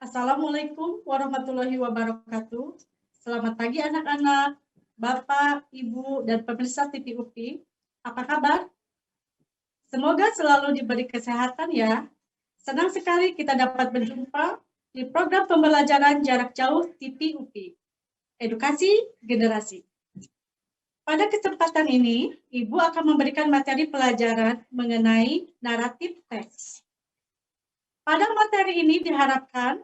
Assalamualaikum warahmatullahi wabarakatuh. Selamat pagi anak-anak, Bapak, Ibu, dan pemirsa TV UPI. Apa kabar? Semoga selalu diberi kesehatan ya. Senang sekali kita dapat berjumpa di program pembelajaran jarak jauh TV UPI. Edukasi Generasi. Pada kesempatan ini, Ibu akan memberikan materi pelajaran mengenai naratif teks. Pada materi ini diharapkan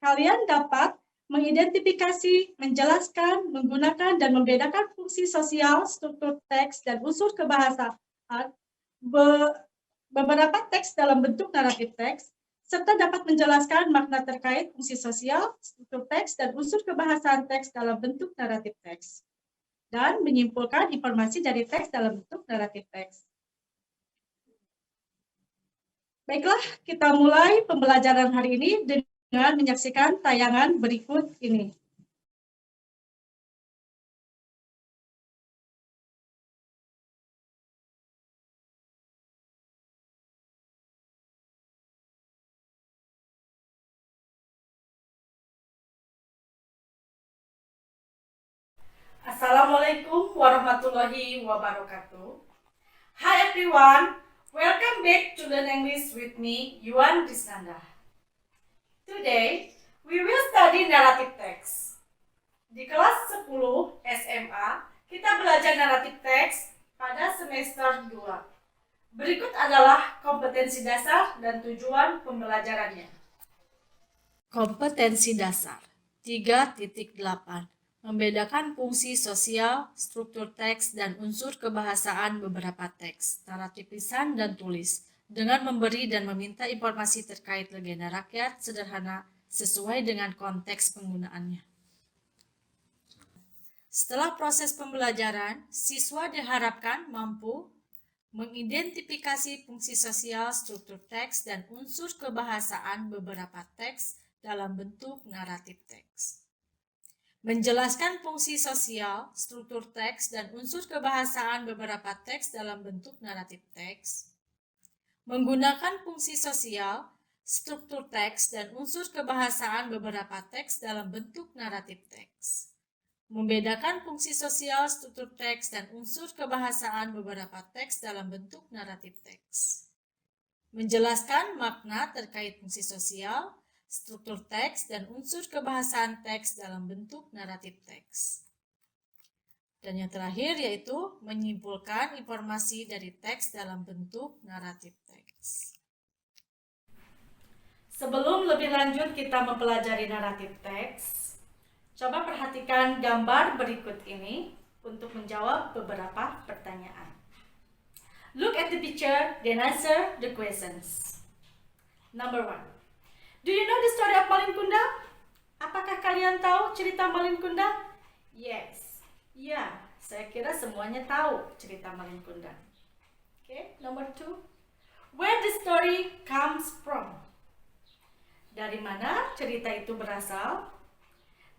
kalian dapat mengidentifikasi, menjelaskan, menggunakan, dan membedakan fungsi sosial, struktur teks, dan unsur kebahasaan beberapa teks dalam bentuk naratif teks, serta dapat menjelaskan makna terkait fungsi sosial, struktur teks, dan unsur kebahasaan teks dalam bentuk naratif teks, dan menyimpulkan informasi dari teks dalam bentuk naratif teks. Baiklah, kita mulai pembelajaran hari ini dengan menyaksikan tayangan berikut ini. Assalamualaikum warahmatullahi wabarakatuh. Hi everyone, welcome back to Learn English with me, Yuan Risnanda. Today, we will study narrative text. Di kelas 10 SMA, kita belajar naratif teks pada semester 2. Berikut adalah kompetensi dasar dan tujuan pembelajarannya. Kompetensi dasar 3.8. Membedakan fungsi sosial, struktur teks, dan unsur kebahasaan beberapa teks, naratif lisan dan tulis, dengan memberi dan meminta informasi terkait legenda rakyat sederhana sesuai dengan konteks penggunaannya. Setelah proses pembelajaran, siswa diharapkan mampu mengidentifikasi fungsi sosial, struktur teks, dan unsur kebahasaan beberapa teks dalam bentuk naratif teks. Menjelaskan fungsi sosial, struktur teks, dan unsur kebahasaan beberapa teks dalam bentuk naratif teks. Menggunakan fungsi sosial, struktur teks, dan unsur kebahasaan beberapa teks dalam bentuk naratif teks. Membedakan fungsi sosial, struktur teks, dan unsur kebahasaan beberapa teks dalam bentuk naratif teks. Menjelaskan makna terkait fungsi sosial, struktur teks, dan unsur kebahasaan teks dalam bentuk naratif teks. Dan yang terakhir yaitu menyimpulkan informasi dari teks dalam bentuk naratif teks. Sebelum lebih lanjut kita mempelajari naratif teks, coba perhatikan gambar berikut ini untuk menjawab beberapa pertanyaan. Look at the picture, then answer the questions. Number 1. Do you know the story of Malin Kundang? Apakah kalian tahu cerita Malin Kundang? Yes. Ya, saya kira semuanya tahu cerita Malin Kundang. Okay, number 2. Where the story comes from? Dari mana cerita itu berasal?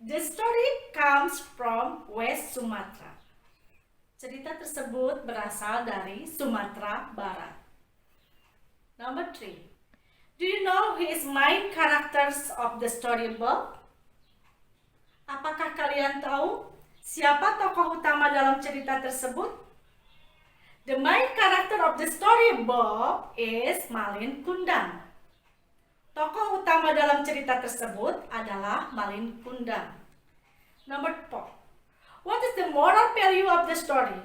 The story comes from West Sumatra. Cerita tersebut berasal dari Sumatera Barat. Number 3. Do you know who is main characters of the storybook? Apakah kalian tahu siapa tokoh utama dalam cerita tersebut? The main character of the storybook is Malin Kundang. Tokoh utama dalam cerita tersebut adalah Malin Kundang. Number 4. What is the moral value of the story?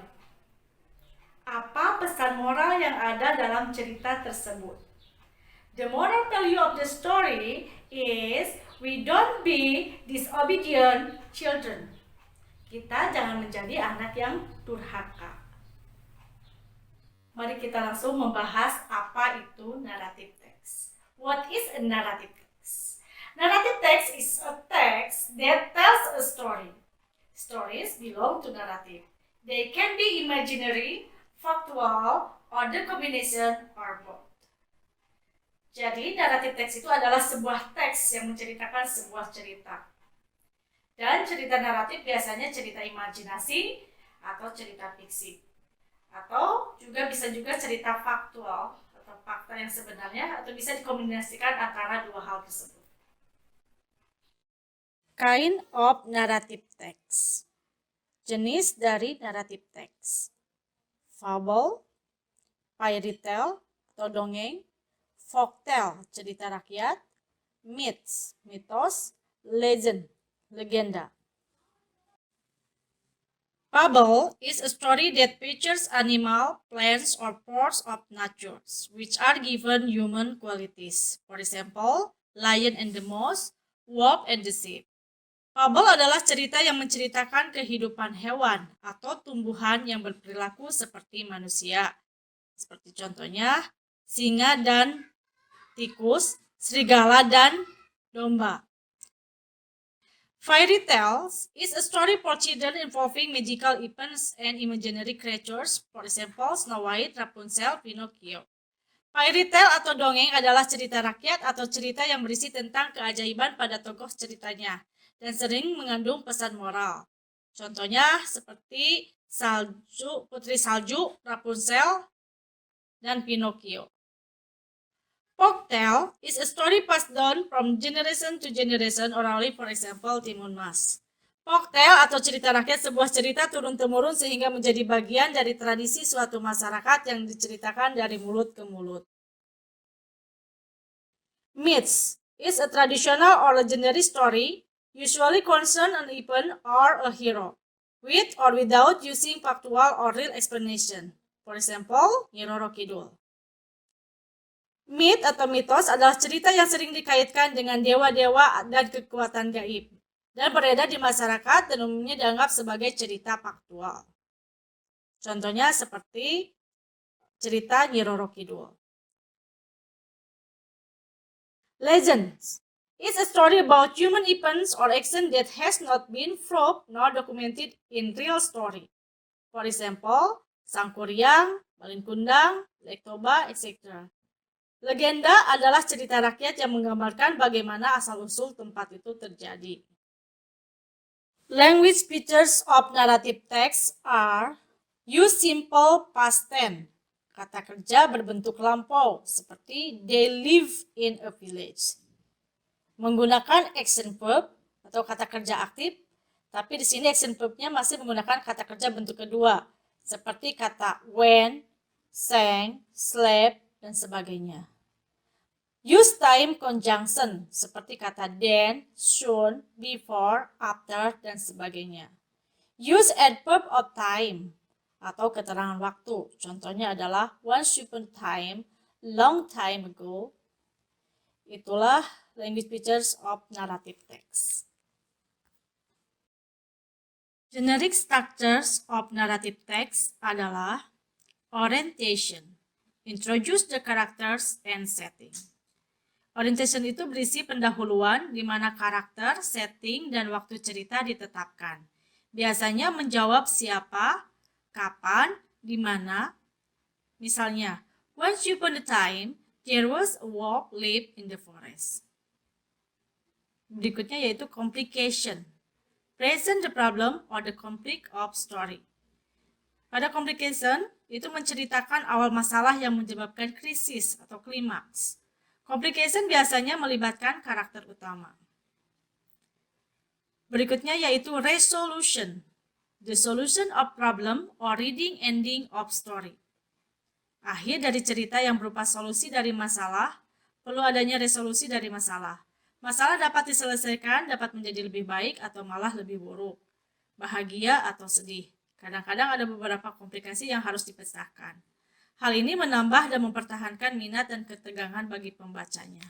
Apa pesan moral yang ada dalam cerita tersebut? The moral value of the story is we don't be disobedient children. Kita jangan menjadi anak yang durhaka. Mari kita langsung membahas apa itu narrative text. What is a narrative text? Narrative text is a text that tells a story. Stories belong to narrative. They can be imaginary, factual, or the combination or both. Jadi, naratif teks itu adalah sebuah teks yang menceritakan sebuah cerita. Dan cerita naratif biasanya cerita imajinasi atau cerita fiksi. Atau bisa juga cerita faktual atau fakta yang sebenarnya, atau bisa dikombinasikan antara dua hal tersebut. Kind of narrative text. Jenis dari naratif teks. Fable, fairy tale atau dongeng, folktale, cerita rakyat, myths, mitos, legend, legenda. Fable is a story that features animal, plants, or parts of nature, which are given human qualities. For example, Lion and the Mouse, Wolf and the Sheep. Fable adalah cerita yang menceritakan kehidupan hewan atau tumbuhan yang berperilaku seperti manusia. Seperti contohnya, singa dan tikus, serigala dan domba. Fairy tales is a story for children involving magical events and imaginary creatures, for example, Snow White, Rapunzel, Pinocchio. Fairy tale atau dongeng adalah cerita rakyat atau cerita yang berisi tentang keajaiban pada tokoh ceritanya dan sering mengandung pesan moral. Contohnya seperti Putri Salju, Rapunzel, dan Pinocchio. Folktale is a story passed down from generation to generation orally, for example, Timun Mas. Folktale atau cerita rakyat sebuah cerita turun-temurun sehingga menjadi bagian dari tradisi suatu masyarakat yang diceritakan dari mulut ke mulut. Myths is a traditional or legendary story, usually concern an event or a hero, with or without using factual or real explanation. For example, Nyi Roro Kidul. Myth atau mitos adalah cerita yang sering dikaitkan dengan dewa-dewa dan kekuatan gaib dan beredar di masyarakat dan umumnya dianggap sebagai cerita faktual. Contohnya seperti cerita Nyi Roro Kidul. Legends is a story about human events or action that has not been proved nor documented in real story. For example, Sangkuriang, Malin Kundang, Lek Toba, etc. Legenda adalah cerita rakyat yang menggambarkan bagaimana asal-usul tempat itu terjadi. Language features of narrative text are use simple past tense, kata kerja berbentuk lampau seperti they live in a village. Menggunakan action verb atau kata kerja aktif, tapi di sini action verbnya masih menggunakan kata kerja bentuk kedua seperti kata went, sang, slept, dan sebagainya. Use time conjunction seperti kata then, soon, before, after, dan sebagainya. Use adverb of time atau keterangan waktu. Contohnya adalah once upon a time, long time ago. Itulah language features of narrative text. Generic structures of narrative text adalah orientation, introduce the characters and setting. Orientation itu berisi pendahuluan di mana karakter, setting, dan waktu cerita ditetapkan. Biasanya menjawab siapa, kapan, di mana. Misalnya, once upon a time, there was a wolf lived in the forest. Berikutnya yaitu complication. Present the problem or the conflict of story. Pada complication, itu menceritakan awal masalah yang menyebabkan krisis atau klimaks. Complication biasanya melibatkan karakter utama. Berikutnya yaitu resolution. The solution of problem or reading ending of story. Akhir dari cerita yang berupa solusi dari masalah, perlu adanya resolusi dari masalah. Masalah dapat diselesaikan, dapat menjadi lebih baik atau malah lebih buruk. Bahagia atau sedih. Kadang-kadang ada beberapa komplikasi yang harus dipecahkan. Hal ini menambah dan mempertahankan minat dan ketegangan bagi pembacanya.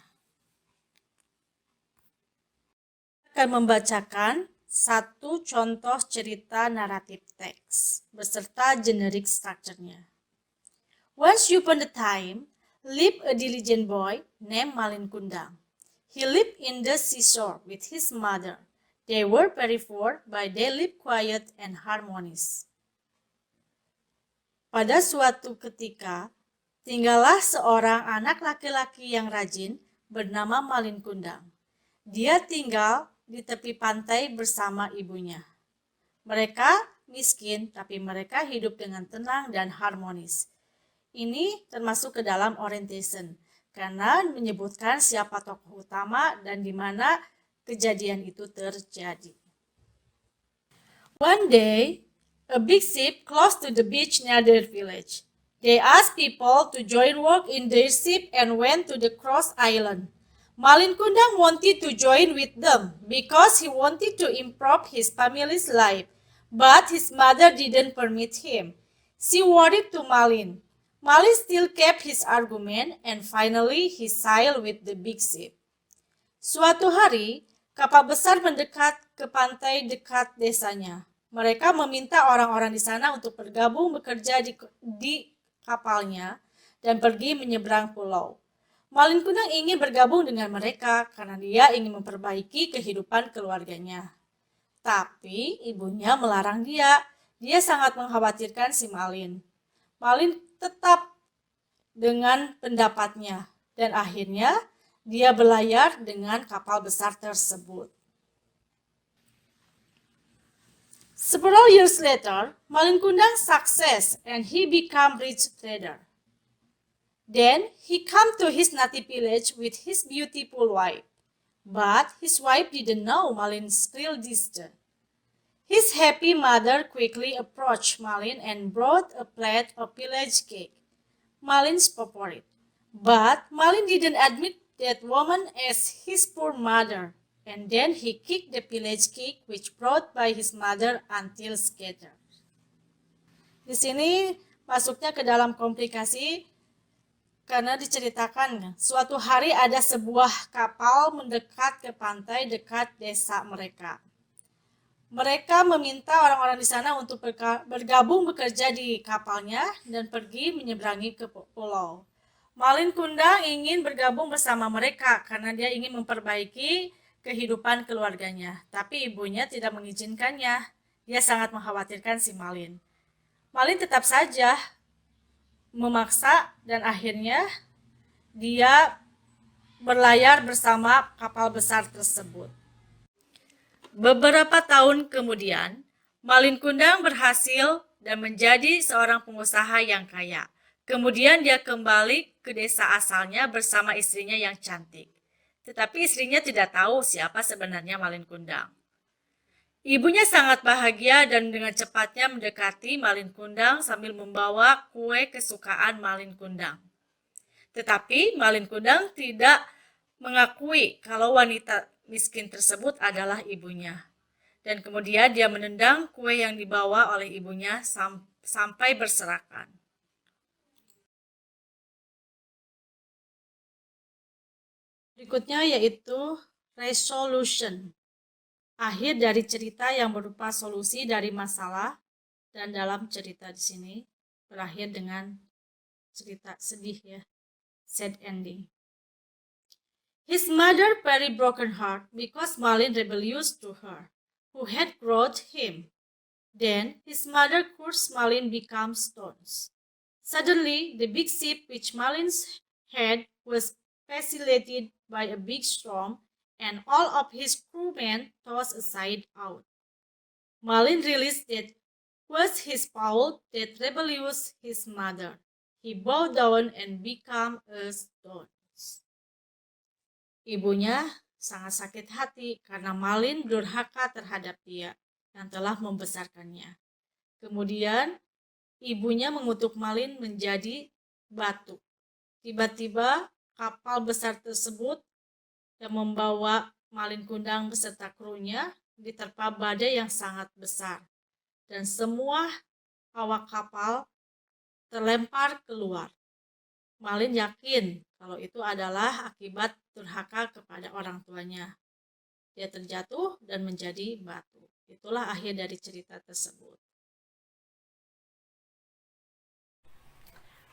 Akan membacakan satu contoh cerita naratif teks beserta generic structure-nya. Once upon a time, lived a diligent boy named Malin Kundang. He lived in the seashore with his mother. They were very poor, but they lived quiet and harmonious. Pada suatu ketika, tinggallah seorang anak laki-laki yang rajin bernama Malin Kundang. Dia tinggal di tepi pantai bersama ibunya. Mereka miskin, tapi mereka hidup dengan tenang dan harmonis. Ini termasuk ke dalam orientation, karena menyebutkan siapa tokoh utama dan di mana kejadian itu terjadi. One day, a big ship close to the beach near their village. They asked people to join work in their ship and went to the cross island. Malin Kundang wanted to join with them because he wanted to improve his family's life, but his mother didn't permit him. She worried to Malin. Malin still kept his argument and finally he sailed with the big ship. Suatu hari, kapal besar mendekat ke pantai dekat desanya. Mereka meminta orang-orang di sana untuk bergabung bekerja di kapalnya dan pergi menyeberang pulau. Malin Kundang ingin bergabung dengan mereka karena dia ingin memperbaiki kehidupan keluarganya. Tapi ibunya melarang dia. Dia sangat mengkhawatirkan si Malin. Malin tetap dengan pendapatnya dan akhirnya dia berlayar dengan kapal besar tersebut. Several years later, Malin Kundang success and he became rich trader. Then he came to his native village with his beautiful wife, but his wife didn't know Malin's real decision. His happy mother quickly approached Malin and brought a plate of village cake, Malin's favorite. But Malin didn't admit that woman as his poor mother. And then he kicked the village cake which brought by his mother until scattered. Di sini masuknya ke dalam komplikasi karena diceritakan suatu hari ada sebuah kapal mendekat ke pantai dekat desa mereka. Mereka meminta orang-orang di sana untuk bergabung bekerja di kapalnya dan pergi menyeberangi ke pulau. Malin Kundang ingin bergabung bersama mereka karena dia ingin memperbaiki kehidupan keluarganya, tapi ibunya tidak mengizinkannya. Dia sangat mengkhawatirkan si Malin. Malin tetap saja memaksa dan akhirnya dia berlayar bersama kapal besar tersebut. Beberapa tahun kemudian, Malin Kundang berhasil dan menjadi seorang pengusaha yang kaya. Kemudian dia kembali ke desa asalnya bersama istrinya yang cantik. Tetapi istrinya tidak tahu siapa sebenarnya Malin Kundang. Ibunya sangat bahagia dan dengan cepatnya mendekati Malin Kundang sambil membawa kue kesukaan Malin Kundang. Tetapi Malin Kundang tidak mengakui kalau wanita miskin tersebut adalah ibunya. Dan kemudian dia menendang kue yang dibawa oleh ibunya sampai berserakan. Berikutnya yaitu resolution. Akhir dari cerita yang berupa solusi dari masalah, dan dalam cerita di sini berakhir dengan cerita sedih ya, sad ending. His mother very broken heart because Malin rebellious to her, who had brought him. Then his mother cursed Malin become stones. Suddenly the big ship which Malin's had was facilitated by a big storm, and all of his crewmen tossed aside out. Malin realized that was his fault that rebellious his mother. He bowed down and became a stone. Ibunya sangat sakit hati karena Malin durhaka terhadap dia yang telah membesarkannya. Kemudian ibunya mengutuk Malin menjadi batu. Tiba-tiba kapal besar tersebut yang membawa Malin Kundang beserta krunya diterpa badai yang sangat besar dan semua awak kapal terlempar keluar. Malin yakin kalau itu adalah akibat durhaka kepada orang tuanya. Dia terjatuh dan menjadi batu. Itulah akhir dari cerita tersebut.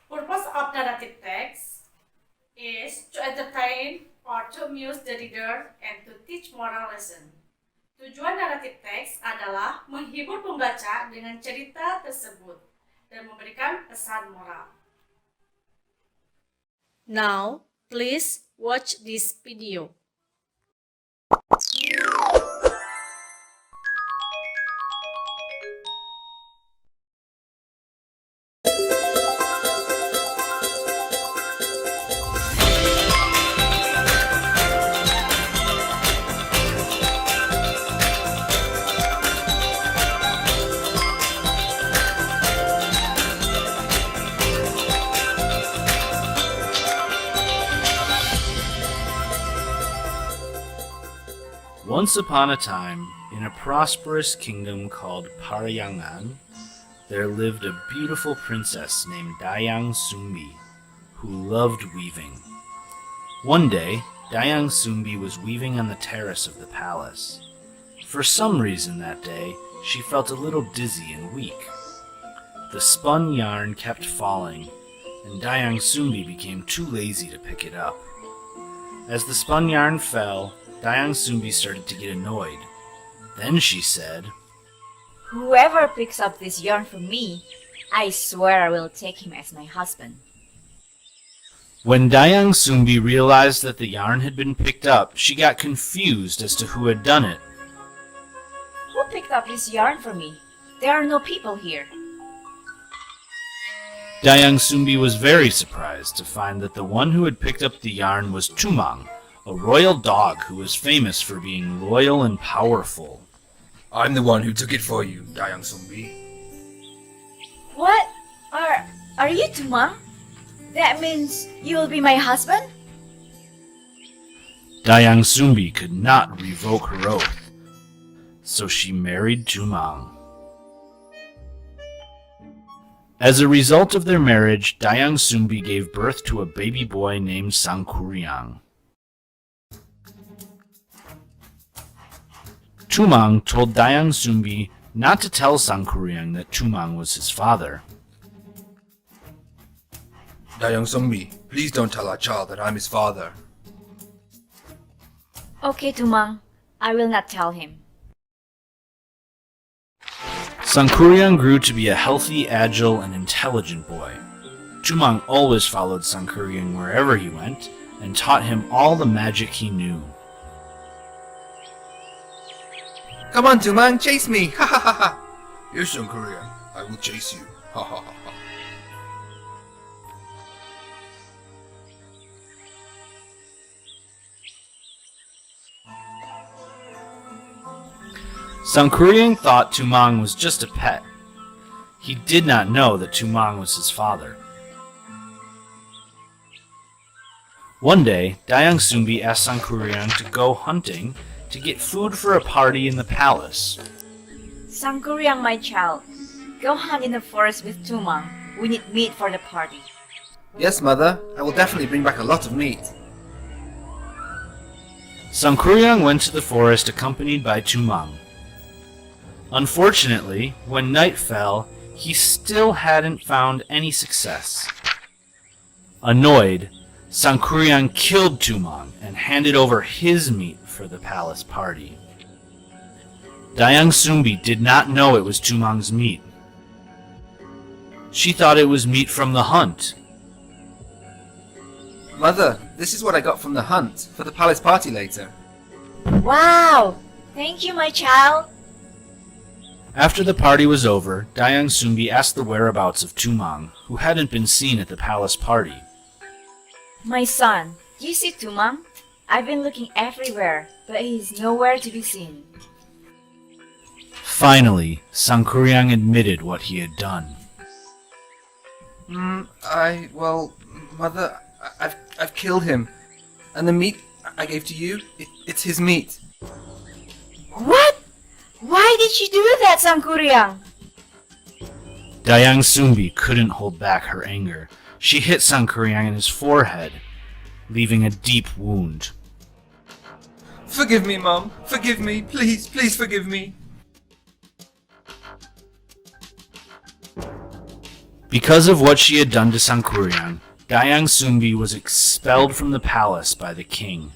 Purpose of narrative text is to entertain or to amuse the reader and to teach moral lesson. Tujuan naratif teks adalah menghibur pembaca dengan cerita tersebut dan memberikan pesan moral. Now, please watch this video. Once upon a time, in a prosperous kingdom called Parayangan, there lived a beautiful princess named Dayang Sumbi, who loved weaving. One day, Dayang Sumbi was weaving on the terrace of the palace. For some reason that day, she felt a little dizzy and weak. The spun yarn kept falling, and Dayang Sumbi became too lazy to pick it up. As the spun yarn fell, Dayang Sumbi started to get annoyed. Then she said, Whoever picks up this yarn from me, I swear I will take him as my husband. When Dayang Sumbi realized that the yarn had been picked up, she got confused as to who had done it. Who picked up this yarn for me? There are no people here. Dayang Sumbi was very surprised to find that the one who had picked up the yarn was Tumang, a royal dog who was famous for being loyal and powerful. I'm the one who took it for you, Dayang Sumbi. What? Are you Tumang? That means you will be my husband? Dayang Sumbi could not revoke her oath, so she married Tumang. As a result of their marriage, Dayang Sumbi gave birth to a baby boy named Sangkuriang. Tumang told Dayang Sumbi not to tell Sangkuriang that Tumang was his father. Dayang Sumbi, please don't tell our child that I'm his father. Okay, Tumang. I will not tell him. Sangkuriang grew to be a healthy, agile, and intelligent boy. Tumang always followed Sangkuriang wherever he went and taught him all the magic he knew. Come on, Tumang, chase me! Ha ha ha ha! Yes, Sangkuriang, I will chase you. Ha ha ha ha. Sangkuriang thought Tumang was just a pet. He did not know that Tumang was his father. One day, Dayang Sumbi asked Sangkuriang to go hunting to get food for a party in the palace. Sangkuriang, my child, go hunt in the forest with Tumang. We need meat for the party. Yes, mother, I will definitely bring back a lot of meat. Sangkuriang went to the forest accompanied by Tumang. Unfortunately, when night fell, he still hadn't found any success. Annoyed, Sangkuriang killed Tumang and handed over his meat for the palace party. Dayang Sumbi did not know it was Tumang's meat. She thought it was meat from the hunt. Mother, this is what I got from the hunt for the palace party later. Wow! Thank you, my child. After the party was over, Dayang Sumbi asked the whereabouts of Tumang, who hadn't been seen at the palace party. My son, do you see Tumang? I've been looking everywhere, but he's nowhere to be seen. Finally, Sangkuriang admitted what he had done. Mother, I've killed him. And the meat I gave to you, it's his meat. What? Why did you do that, Sangkuriang? Dayang Sumbi couldn't hold back her anger. She hit Sangkuriang in his forehead, leaving a deep wound. Forgive me, Mom. Forgive me. Please, please forgive me. Because of what she had done to Sangkuriang, Dayang Sumbi was expelled from the palace by the king.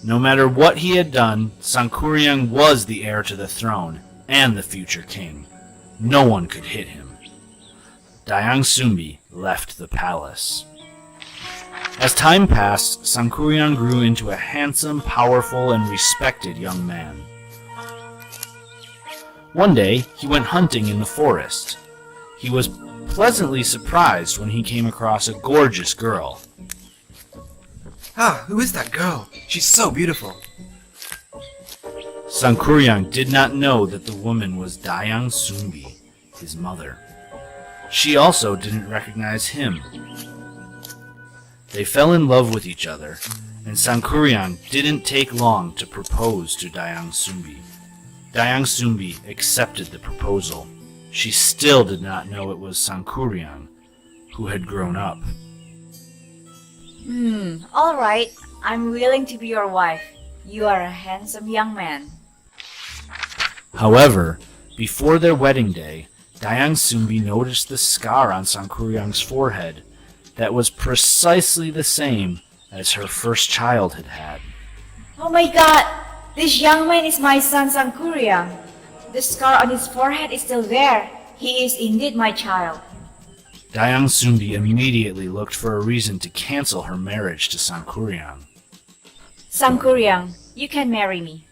No matter what he had done, Sangkuriang was the heir to the throne and the future king. No one could hit him. Dayang Sumbi left the palace. As time passed, Sangkuriang grew into a handsome, powerful, and respected young man. One day, he went hunting in the forest. He was pleasantly surprised when he came across a gorgeous girl. Ah, who is that girl? She's so beautiful. Sangkuriang did not know that the woman was Dayang Sumbi, his mother. She also didn't recognize him. They fell in love with each other, and Sangkuriang didn't take long to propose to Dayang Sumbi. Dayang Sumbi accepted the proposal. She still did not know it was Sangkuriang, who had grown up. Alright, I'm willing to be your wife. You are a handsome young man. However, before their wedding day, Dayang Sumbi noticed the scar on Sangkuriang's forehead that was precisely the same as her first child had had. Oh my god! This young man is my son Sangkuriang. The scar on his forehead is still there. He is indeed my child. Dayang Sumbi immediately looked for a reason to cancel her marriage to Sangkuriang. Sangkuriang, you can marry me,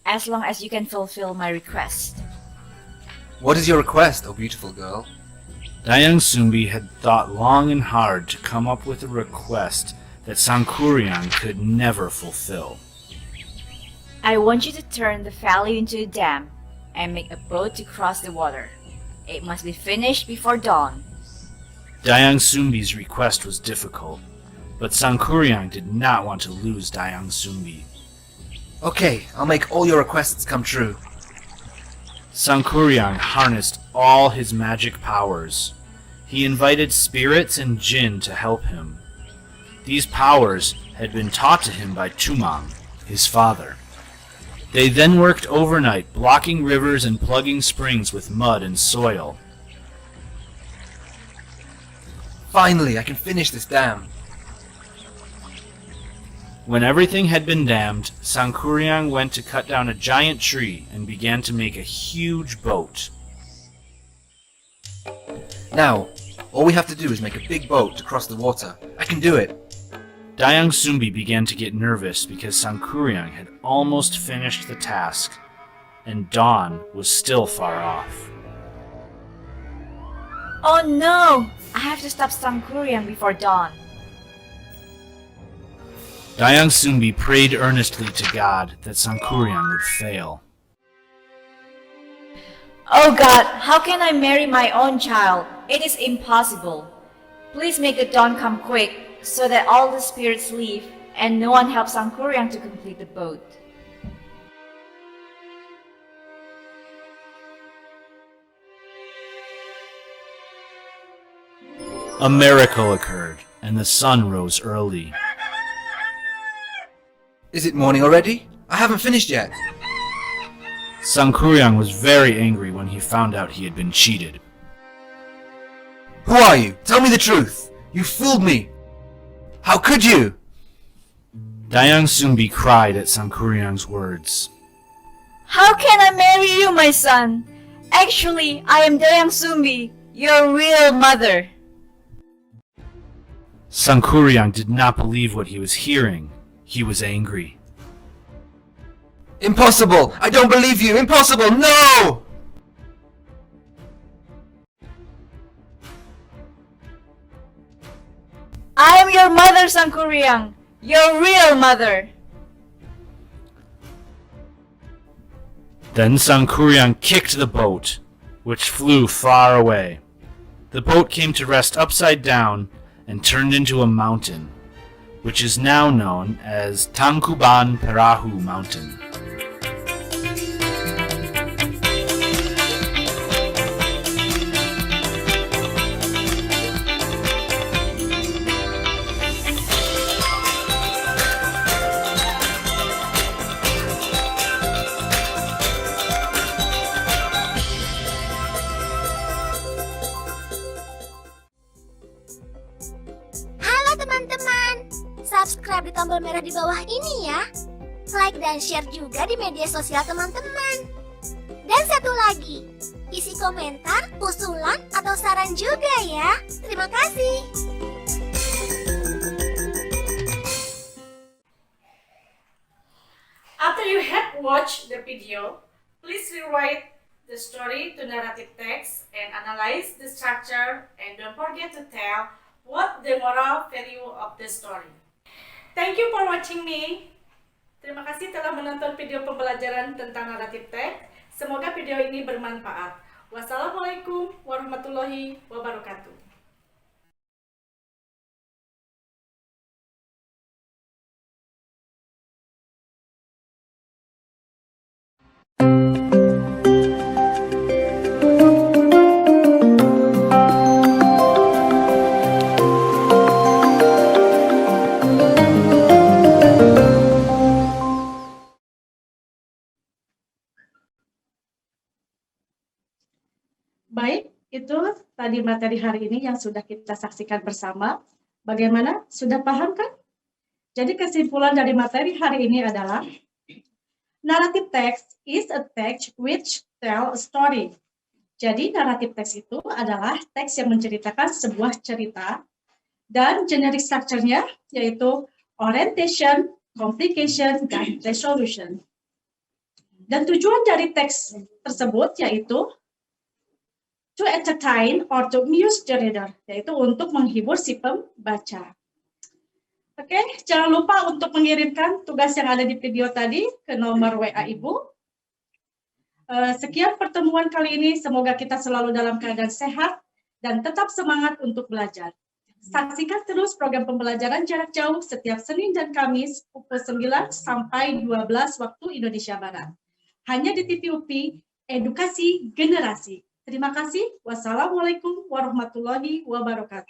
as long as you can fulfill my request. What is your request, oh beautiful girl? Dayang Sumbi had thought long and hard to come up with a request that Sangkuriang could never fulfill. I want you to turn the valley into a dam and make a boat to cross the water. It must be finished before dawn. Dayang Sumbi's request was difficult, but Sangkuriang did not want to lose Dayang Sumbi. Okay, I'll make all your requests come true. Sangkuriang harnessed all his magic powers. He invited spirits and jinn to help him. These powers had been taught to him by Tumang, his father. They then worked overnight, blocking rivers and plugging springs with mud and soil. Finally, I can finish this dam. When everything had been dammed, Sangkuriang went to cut down a giant tree and began to make a huge boat. Now, all we have to do is make a big boat to cross the water. I can do it. Dayang Sumbi began to get nervous because Sangkuriang had almost finished the task, and dawn was still far off. Oh no! I have to stop Sangkuriang before dawn. Dayang Sumbi prayed earnestly to God that Sangkuriang would fail. Oh God, how can I marry my own child? It is impossible. Please make the dawn come quick so that all the spirits leave and no one helps Sangkuriang to complete the boat. A miracle occurred, and the sun rose early. Is it morning already? I haven't finished yet. Sangkuriang was very angry when he found out he had been cheated. Who are you? Tell me the truth. You fooled me. How could you? Dayang Sumbi cried at Sangkuriang's words. How can I marry you, my son? Actually, I am Dayang Sumbi, your real mother. Sangkuriang did not believe what he was hearing. He was angry. Impossible! I don't believe you! Impossible! No! I am your mother, Sangkuriang, your real mother. Then Sangkuriang kicked the boat, which flew far away. The boat came to rest upside down and turned into a mountain, which is now known as Tangkuban Perahu Mountain. Halo teman-teman, subscribe di tombol merah di bawah ini ya. Like dan share juga di media sosial teman-teman. Dan satu lagi, isi komentar, usulan, atau saran juga ya. Terima kasih. After you have watched the video, please rewrite the story to narrative text and analyze the structure, and don't forget to tell what the moral value of the story. Thank you for watching me. Terima kasih telah menonton video pembelajaran tentang narrative text. Semoga video ini bermanfaat. Wassalamualaikum warahmatullahi wabarakatuh. Baik, itu tadi materi hari ini yang sudah kita saksikan bersama. Bagaimana? Sudah paham kan? Jadi kesimpulan dari materi hari ini adalah narrative text is a text which tell a story. Jadi naratif teks itu adalah teks yang menceritakan sebuah cerita dan generic structure-nya yaitu orientation, complication, dan resolution. Dan tujuan dari teks tersebut yaitu to entertain or to amuse the reader, yaitu untuk menghibur si pembaca. Oke, jangan lupa untuk mengirimkan tugas yang ada di video tadi ke nomor WA Ibu. Sekian pertemuan kali ini, semoga kita selalu dalam keadaan sehat dan tetap semangat untuk belajar. Saksikan terus program pembelajaran jarak jauh setiap Senin dan Kamis pukul 9 sampai 12 waktu Indonesia Barat. Hanya di TV UPI, Edukasi Generasi. Terima kasih. Wassalamualaikum warahmatullahi wabarakatuh.